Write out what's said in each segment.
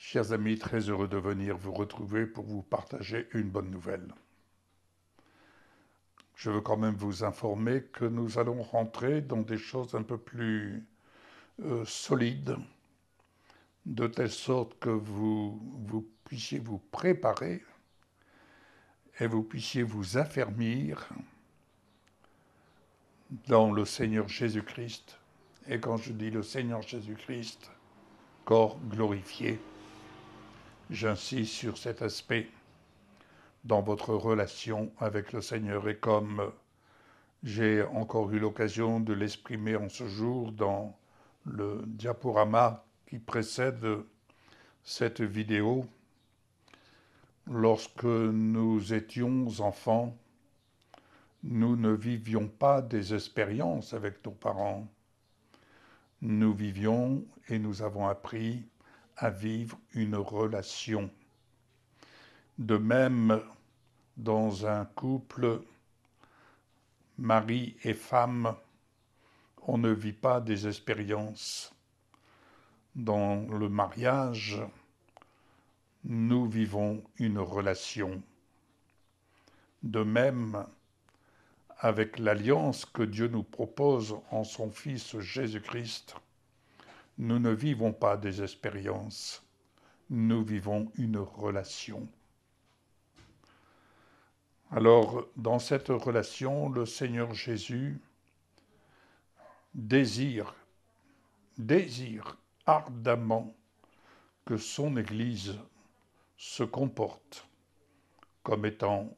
Chers amis, très heureux de venir vous retrouver pour vous partager une bonne nouvelle. Je veux quand même vous informer que nous allons rentrer dans des choses un peu plus solides, de telle sorte que vous puissiez vous préparer et vous puissiez vous affermir dans le Seigneur Jésus-Christ. Et quand je dis le Seigneur Jésus-Christ, corps glorifié, j'insiste sur cet aspect dans votre relation avec le Seigneur. Et comme j'ai encore eu l'occasion de l'exprimer en ce jour dans le diaporama qui précède cette vidéo, lorsque nous étions enfants, nous ne vivions pas des expériences avec nos parents. Nous vivions et nous avons appris à vivre une relation. De même, dans un couple, mari et femme, on ne vit pas des expériences. Dans le mariage, nous vivons une relation. De même, avec l'alliance que Dieu nous propose en son Fils Jésus-Christ, nous ne vivons pas des expériences, nous vivons une relation. Alors, dans cette relation, le Seigneur Jésus désire ardemment que son Église se comporte comme étant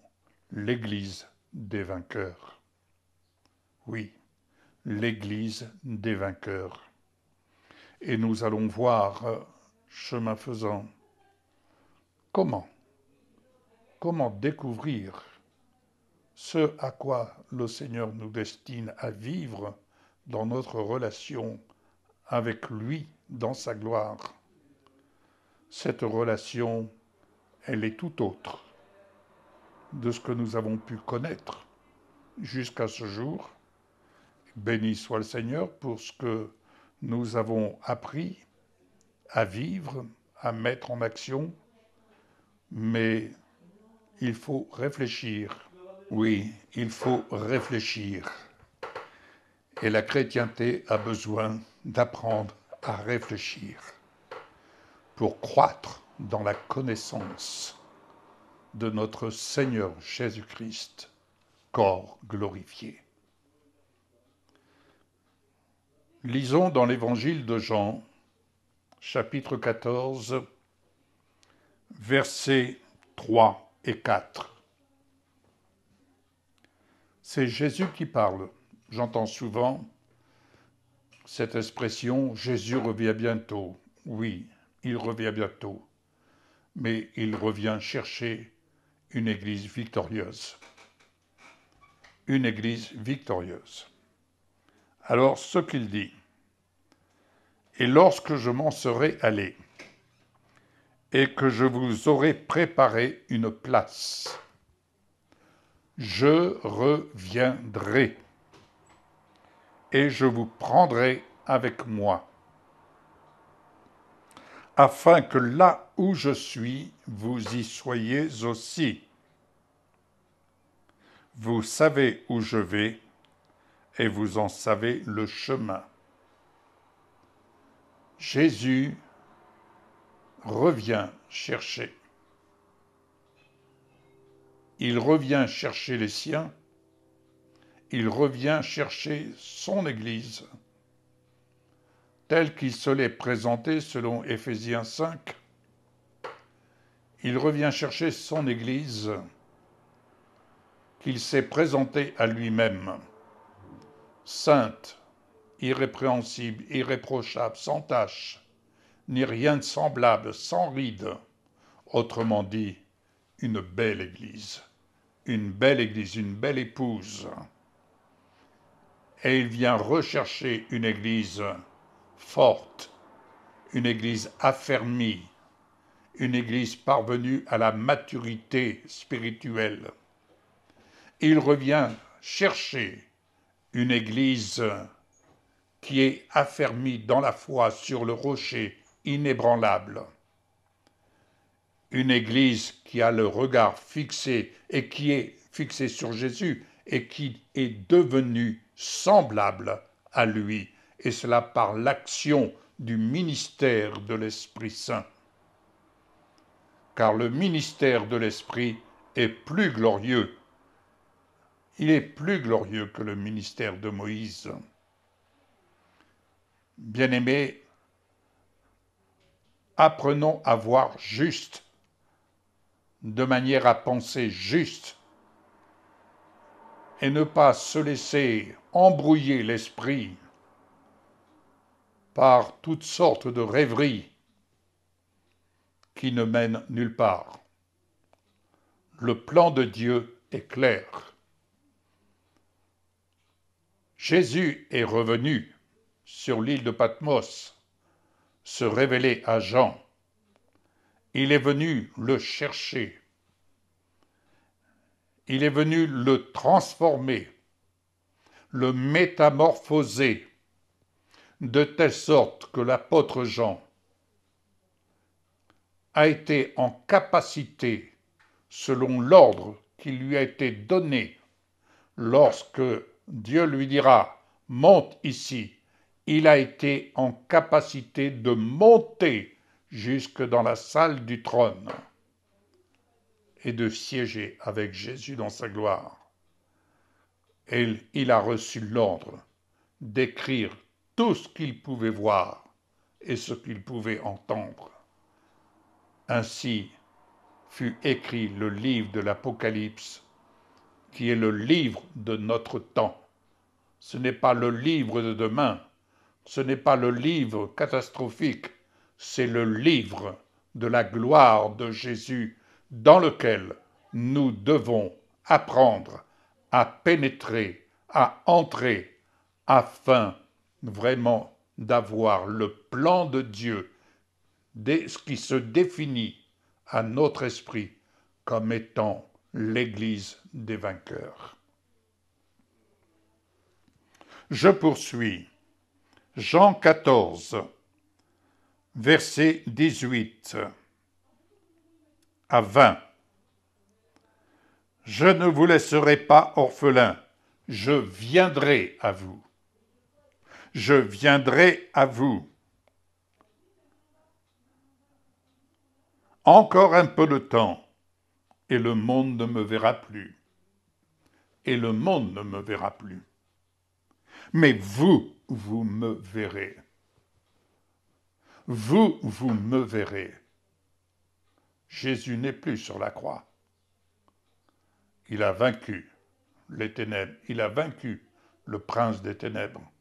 l'Église des vainqueurs. Oui, l'Église des vainqueurs. Et nous allons voir, chemin faisant, comment découvrir ce à quoi le Seigneur nous destine à vivre dans notre relation avec lui dans sa gloire. Cette relation, elle est tout autre de ce que nous avons pu connaître jusqu'à ce jour. Béni soit le Seigneur pour ce que nous avons appris à vivre, à mettre en action, mais il faut réfléchir. Oui, il faut réfléchir. Et la chrétienté a besoin d'apprendre à réfléchir pour croître dans la connaissance de notre Seigneur Jésus-Christ, corps glorifié. Lisons dans l'Évangile de Jean, chapitre 14, versets 3 et 4. C'est Jésus qui parle. J'entends souvent cette expression « Jésus revient bientôt ». Oui, il revient bientôt, mais il revient chercher une Église victorieuse. Une Église victorieuse. Alors, ce qu'il dit, « Et lorsque je m'en serai allé, et que je vous aurai préparé une place, je reviendrai, et je vous prendrai avec moi, afin que là où je suis, vous y soyez aussi. Vous savez où je vais, et vous en savez le chemin. » Jésus revient chercher. Il revient chercher les siens, il revient chercher son Église, telle qu'il se l'est présentée selon Éphésiens 5. Il revient chercher son Église qu'il s'est présentée à lui-même, sainte, irrépréhensible, irréprochable, sans tache, ni rien de semblable, sans ride. Autrement dit, une belle Église, une belle Église, une belle épouse. Et il vient rechercher une Église forte, une Église affermie, une Église parvenue à la maturité spirituelle. Il revient chercher une Église qui est affermie dans la foi sur le rocher inébranlable. une Église qui a le regard fixé et qui est fixé sur Jésus et qui est devenue semblable à lui, et cela par l'action du ministère de l'Esprit Saint. Car le ministère de l'Esprit est plus glorieux. Il est plus glorieux que le ministère de Moïse. Bien-aimés, apprenons à voir juste, de manière à penser juste, et ne pas se laisser embrouiller l'esprit par toutes sortes de rêveries qui ne mènent nulle part. Le plan de Dieu est clair. Jésus est revenu sur l'île de Patmos se révéler à Jean. Il est venu le chercher. Il est venu le transformer, le métamorphoser, de telle sorte que l'apôtre Jean a été en capacité, selon l'ordre qui lui a été donné, lorsque Dieu lui dira « monte ici », il a été en capacité de monter jusque dans la salle du trône et de siéger avec Jésus dans sa gloire. Et il a reçu l'ordre d'écrire tout ce qu'il pouvait voir et ce qu'il pouvait entendre. Ainsi fut écrit le livre de l'Apocalypse, qui est le livre de notre temps. Ce n'est pas le livre de demain, ce n'est pas le livre catastrophique, c'est le livre de la gloire de Jésus dans lequel nous devons apprendre à pénétrer, à entrer, afin vraiment d'avoir le plan de Dieu, ce qui se définit à notre esprit comme étant l'Église des vainqueurs. Je poursuis. Jean 14, versets 18 à 20. Je ne vous laisserai pas orphelins, je viendrai à vous. Je viendrai à vous. Encore un peu de temps, et le monde ne me verra plus. Et le monde ne me verra plus. Mais vous, vous me verrez. Vous, vous me verrez. Jésus n'est plus sur la croix. Il a vaincu les ténèbres. Il a vaincu le prince des ténèbres.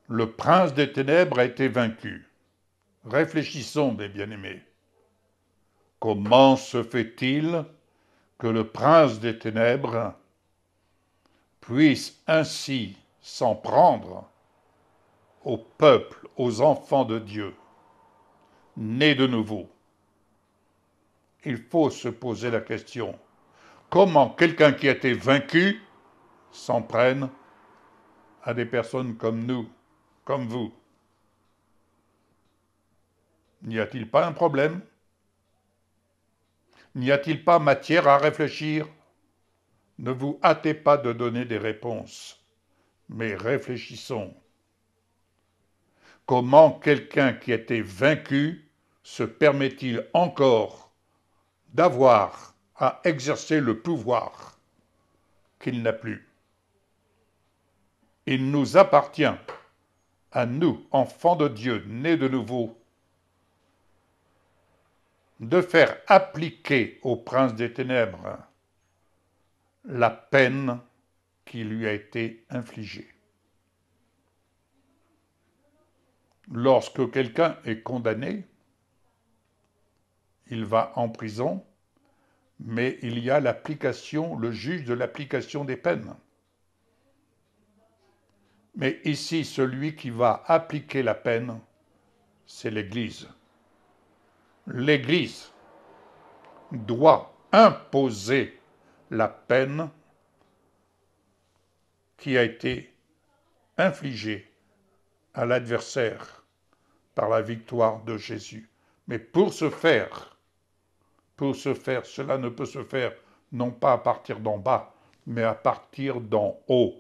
Le prince des ténèbres a été vaincu. Réfléchissons, mes bien-aimés. Comment se fait-il que le prince des ténèbres puisse ainsi s'en prendre au peuple, aux enfants de Dieu, nés de nouveau? Il faut se poser la question, comment quelqu'un qui a été vaincu s'en prenne à des personnes comme nous, comme vous? N'y a-t-il pas un problème? N'y a-t-il pas matière à réfléchir? Ne vous hâtez pas de donner des réponses, mais réfléchissons. Comment quelqu'un qui a été vaincu se permet-il encore d'avoir à exercer le pouvoir qu'il n'a plus? Il nous appartient, à nous, enfants de Dieu, nés de nouveau, de faire appliquer au prince des ténèbres la peine qui lui a été infligée. Lorsque quelqu'un est condamné, il va en prison, mais il y a l'application, le juge de l'application des peines. Mais ici, celui qui va appliquer la peine, c'est l'Église. L'Église doit imposer la peine qui a été infligée à l'adversaire par la victoire de Jésus, Mais pour ce faire, cela ne peut se faire non pas à partir d'en bas, mais à partir d'en haut.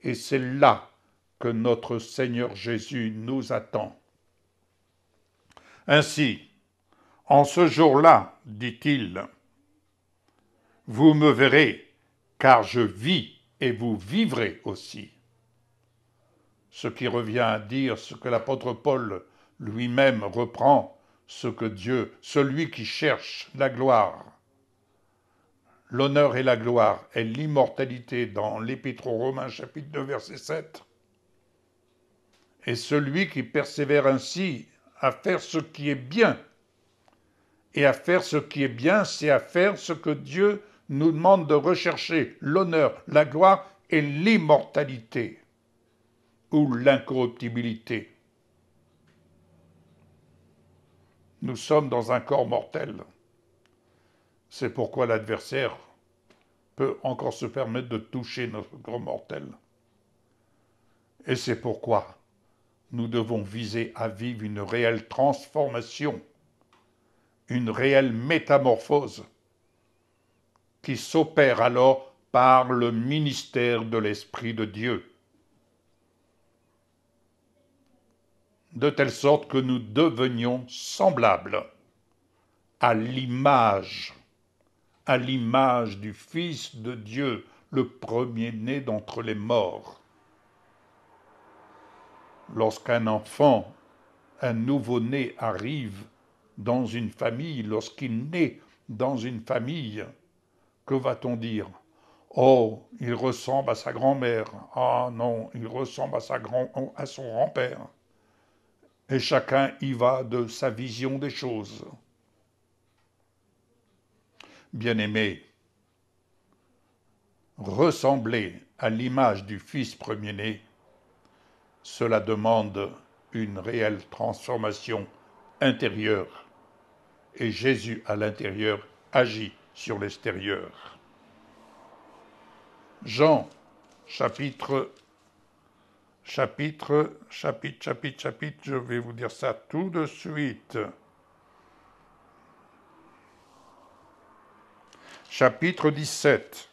Et c'est là que notre Seigneur Jésus nous attend. Ainsi, en ce jour-là, dit-il, vous me verrez, car je vis et vous vivrez aussi. Ce qui revient à dire ce que l'apôtre Paul lui-même reprend, ce que Dieu, celui qui cherche la gloire, l'honneur et la gloire et l'immortalité dans l'Épître aux Romains chapitre 2 verset 7, et celui qui persévère ainsi à faire ce qui est bien. Et à faire ce qui est bien, c'est à faire ce que Dieu nous demande de rechercher, l'honneur, la gloire et l'immortalité ou l'incorruptibilité. Nous sommes dans un corps mortel. C'est pourquoi l'adversaire peut encore se permettre de toucher notre corps mortel. Et c'est pourquoi nous devons viser à vivre une réelle transformation, une réelle métamorphose qui s'opère alors par le ministère de l'Esprit de Dieu. De telle sorte que nous devenions semblables à l'image du Fils de Dieu, le premier-né d'entre les morts. Lorsqu'un enfant, un nouveau-né arrive dans une famille, lorsqu'il naît dans une famille, que va-t-on dire? Oh, il ressemble à sa grand-mère. Ah non, il ressemble à son grand-père. Et chacun y va de sa vision des choses. Bien-aimés, ressembler à l'image du Fils premier-né, cela demande une réelle transformation intérieure. Et Jésus, à l'intérieur, agit sur l'extérieur. Jean, chapitre, je vais vous dire ça tout de suite. Chapitre 17.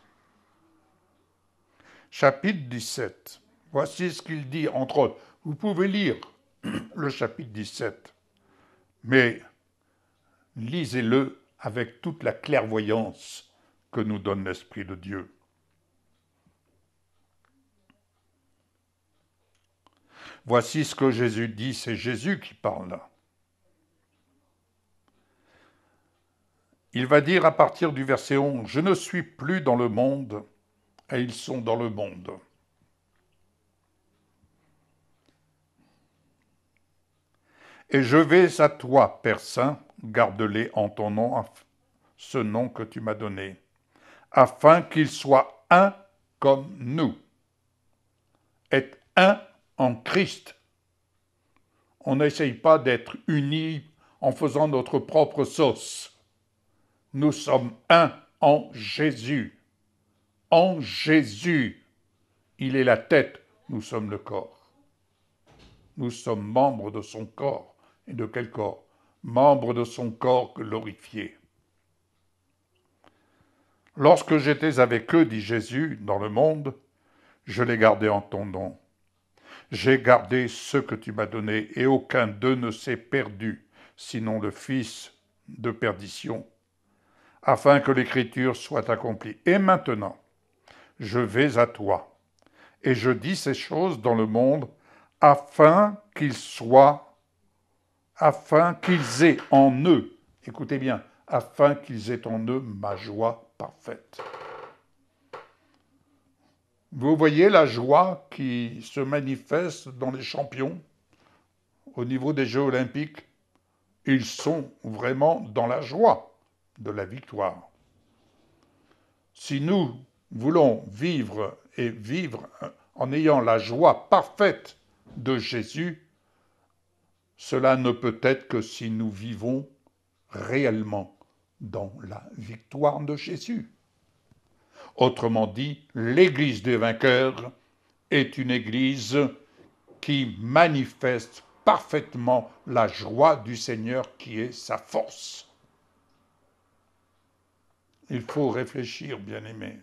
Chapitre 17. Voici ce qu'il dit, entre autres. Vous pouvez lire le chapitre 17, mais lisez-le avec toute la clairvoyance que nous donne l'Esprit de Dieu. Voici ce que Jésus dit, c'est Jésus qui parle là. Il va dire à partir du verset 11, « Je ne suis plus dans le monde, et ils sont dans le monde. » Et je vais à toi, Père Saint, garde-les en ton nom, ce nom que tu m'as donné, afin qu'ils soient un comme nous. Être un en Christ. On n'essaye pas d'être unis en faisant notre propre sauce. Nous sommes un en Jésus. En Jésus, il est la tête, nous sommes le corps. Nous sommes membres de son corps. Et de quel corps? Membres de son corps glorifié. Lorsque j'étais avec eux, dit Jésus, dans le monde, je les gardais en ton nom. J'ai gardé ce que tu m'as donné, et aucun d'eux ne s'est perdu, sinon le fils de perdition, afin que l'Écriture soit accomplie. Et maintenant, je vais à toi, et je dis ces choses dans le monde, afin qu'ils aient en eux, écoutez bien, afin qu'ils aient en eux ma joie parfaite. Vous voyez la joie qui se manifeste dans les champions au niveau des Jeux olympiques. Ils sont vraiment dans la joie de la victoire. Si nous voulons vivre en ayant la joie parfaite de Jésus, cela ne peut être que si nous vivons réellement dans la victoire de Jésus. Autrement dit, l'Église des vainqueurs est une Église qui manifeste parfaitement la joie du Seigneur qui est sa force. Il faut réfléchir, bien-aimés.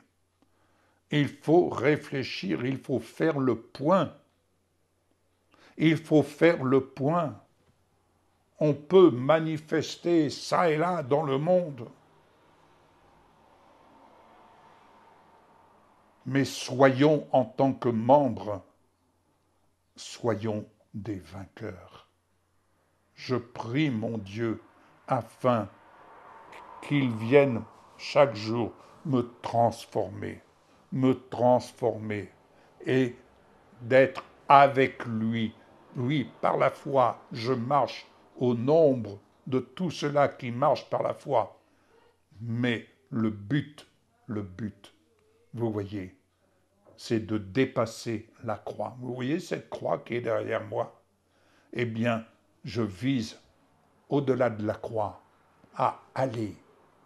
Il faut réfléchir, il faut faire le point. Il faut faire le point. On peut manifester ça et là dans le monde. Mais soyons en tant que membres, soyons des vainqueurs. Je prie mon Dieu afin qu'il vienne chaque jour me transformer et d'être avec lui. Oui, par la foi, je marche au nombre de tout cela qui marche par la foi. Mais le but, vous voyez, c'est de dépasser la croix. Vous voyez cette croix qui est derrière moi? Eh bien, je vise au-delà de la croix à aller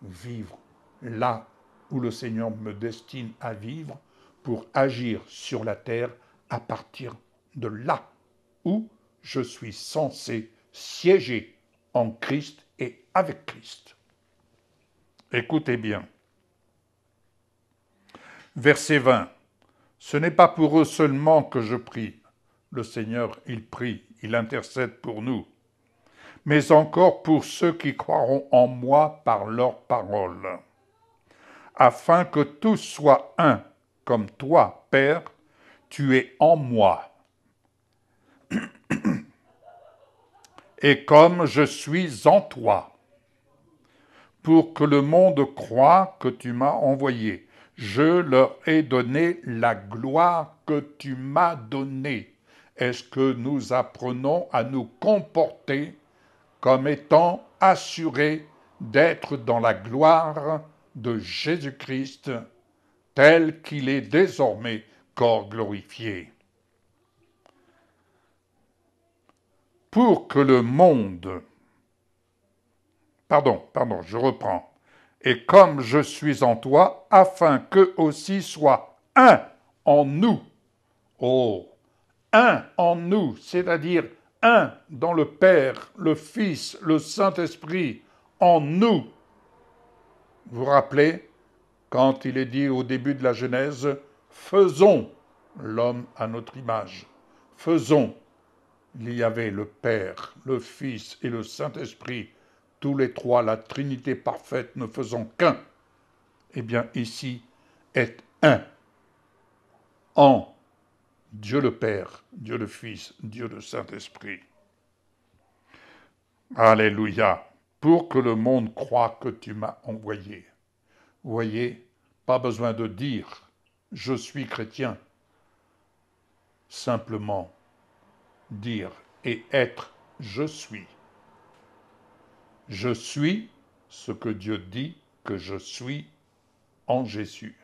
vivre là où le Seigneur me destine à vivre pour agir sur la terre à partir de là où je suis censé siéger en Christ et avec Christ. Écoutez bien. Verset 20. Ce n'est pas pour eux seulement que je prie. Le Seigneur, il prie, il intercède pour nous. Mais encore pour ceux qui croiront en moi par leur parole, afin que tous soient un, comme toi, Père, tu es en moi, et comme je suis en toi, pour que le monde croie que tu m'as envoyé. Je leur ai donné la gloire que tu m'as donnée. Est-ce que nous apprenons à nous comporter comme étant assurés d'être dans la gloire de Jésus-Christ, tel qu'il est désormais corps glorifié? Pour que le monde... Pardon, je reprends. Et comme je suis en toi, afin qu'eux aussi soient un en nous. Oh, un en nous, c'est-à-dire un dans le Père, le Fils, le Saint-Esprit, en nous. Vous vous rappelez, quand il est dit au début de la Genèse, faisons l'homme à notre image. Faisons. Il y avait le Père, le Fils et le Saint-Esprit, tous les trois, la Trinité parfaite, ne faisant qu'un. Eh bien, ici, est un en Dieu le Père, Dieu le Fils, Dieu le Saint-Esprit. Alléluia. Pour que le monde croie que tu m'as envoyé. Vous voyez, pas besoin de dire « je suis chrétien ». Simplement dire et être « je suis ». Je suis ce que Dieu dit que je suis en Jésus.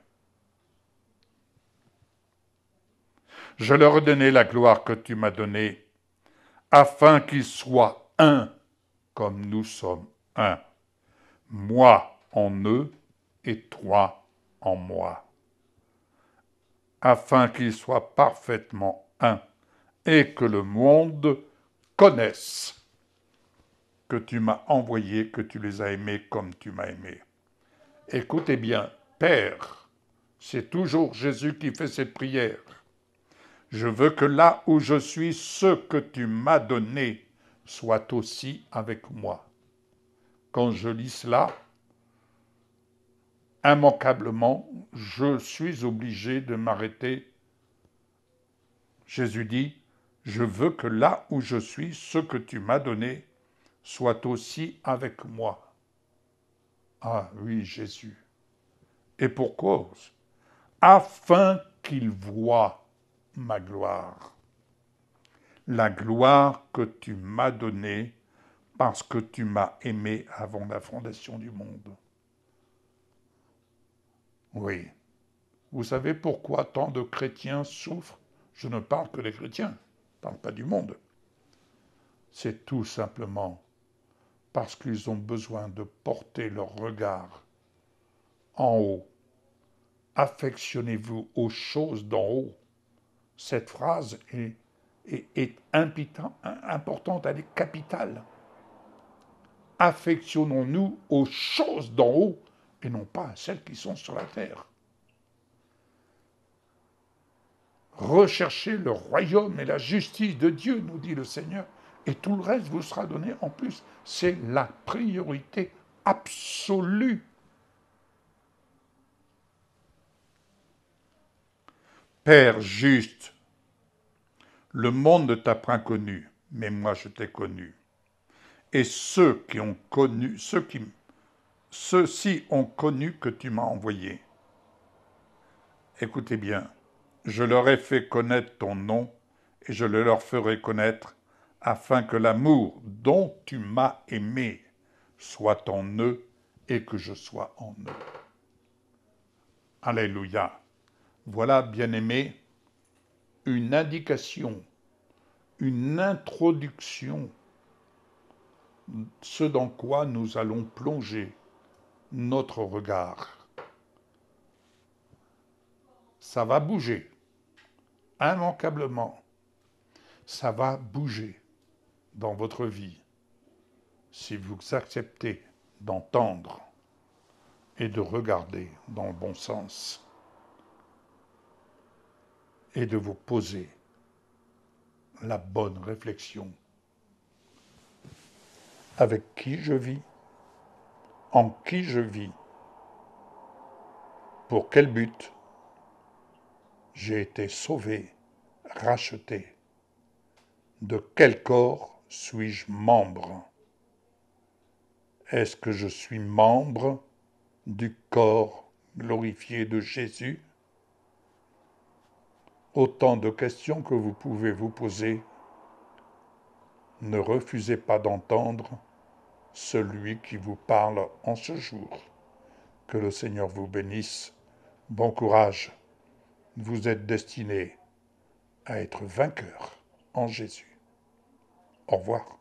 Je leur ai donné la gloire que tu m'as donnée, afin qu'ils soient un comme nous sommes un. Moi en eux et toi en moi. Afin qu'ils soient parfaitement un et que le monde connaisse que tu m'as envoyé, que tu les as aimés comme tu m'as aimé. Écoutez bien, Père, c'est toujours Jésus qui fait cette prière. Je veux que là où je suis, ce que tu m'as donné soit aussi avec moi. Quand je lis cela, immanquablement, je suis obligé de m'arrêter. Jésus dit, je veux que là où je suis, ce que tu m'as donné soit aussi avec moi. Ah oui, Jésus. Et pour cause, afin qu'il voie ma gloire. La gloire que tu m'as donnée parce que tu m'as aimé avant la fondation du monde. Oui. Vous savez pourquoi tant de chrétiens souffrent? Je ne parle que des chrétiens, je ne parle pas du monde. C'est tout simplement parce qu'ils ont besoin de porter leur regard en haut. Affectionnez-vous aux choses d'en haut. Cette phrase est est importante, elle est capitale. Affectionnons-nous aux choses d'en haut et non pas à celles qui sont sur la terre. Recherchez le royaume et la justice de Dieu, nous dit le Seigneur, et tout le reste vous sera donné en plus. C'est la priorité absolue. Père juste, le monde ne t'a point connu, mais moi je t'ai connu. Et ceux-ci ont connu que tu m'as envoyé. Écoutez bien, je leur ai fait connaître ton nom et je le leur ferai connaître afin que l'amour dont tu m'as aimé soit en eux et que je sois en eux. Alléluia. Voilà, bien-aimés, une indication, une introduction, ce dans quoi nous allons plonger notre regard. Ça va bouger, immanquablement. Ça va bouger dans votre vie si vous acceptez d'entendre et de regarder dans le bon sens et de vous poser la bonne réflexion. Avec qui je vis? En qui je vis? Pour quel but? J'ai été sauvé, racheté. De quel corps suis-je membre? Est-ce que je suis membre du corps glorifié de Jésus? Autant de questions que vous pouvez vous poser. Ne refusez pas d'entendre celui qui vous parle en ce jour. Que le Seigneur vous bénisse. Bon courage. Vous êtes destinés à être vainqueurs en Jésus. Au revoir.